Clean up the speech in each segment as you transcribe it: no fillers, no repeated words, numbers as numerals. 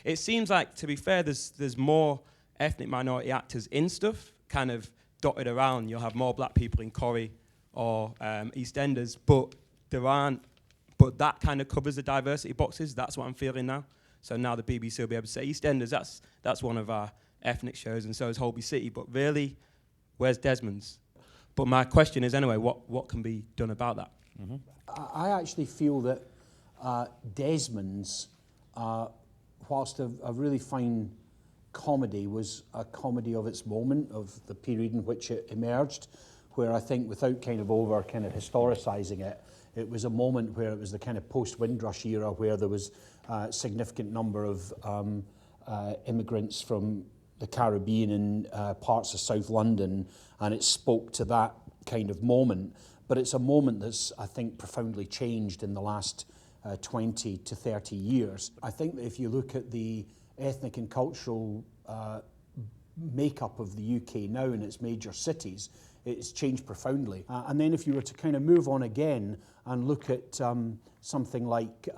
It seems like, to be fair, there's more ethnic minority actors in stuff, kind of dotted around. You'll have more black people in Corrie or EastEnders, but there aren't. But that kind of covers the diversity boxes. That's what I'm feeling now. So now the BBC will be able to say EastEnders, that's one of our ethnic shows, and so is Holby City. But really, where's Desmonds? But my question is anyway, what can be done about that? Mm-hmm. I actually feel that Desmonds, whilst a really fine comedy, was a comedy of its moment, of the period in which it emerged, where I think, without kind of historicising it, it was a moment where it was the kind of post-Windrush era, where there was a significant number of immigrants from the Caribbean and parts of South London, and it spoke to that kind of moment. But it's a moment that's, I think, profoundly changed in the last 20 to 30 years. I think that if you look at the ethnic and cultural makeup of the UK now in its major cities, it's changed profoundly. And then if you were to kind of move on again and look at something like,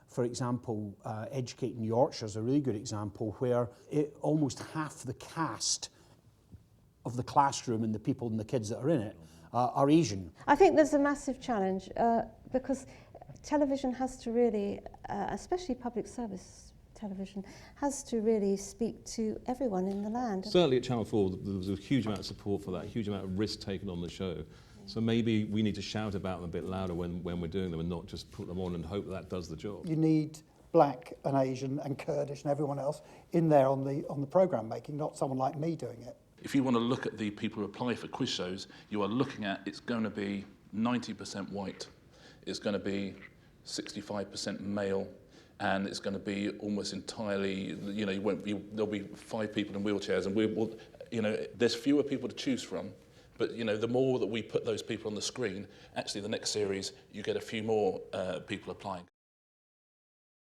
for example, Educating Yorkshire is a really good example, where almost half the cast of the classroom and the people and the kids that are in it are Asian. I think there's a massive challenge because television has to really, especially public service television, has to really speak to everyone in the land. Certainly at Channel 4 there was a huge amount of support for that, a huge amount of risk taken on the show. Yeah. So maybe we need to shout about them a bit louder when we're doing them and not just put them on and hope that does the job. You need black and Asian and Kurdish and everyone else in there on the programme making, not someone like me doing it. If you want to look at the people who apply for quiz shows, you are looking at, it's going to be 90% white, it's going to be 65% male, and it's going to be almost entirely, there'll be 5 people in wheelchairs, and there's fewer people to choose from. But the more that we put those people on the screen, actually the next series you get a few more people applying.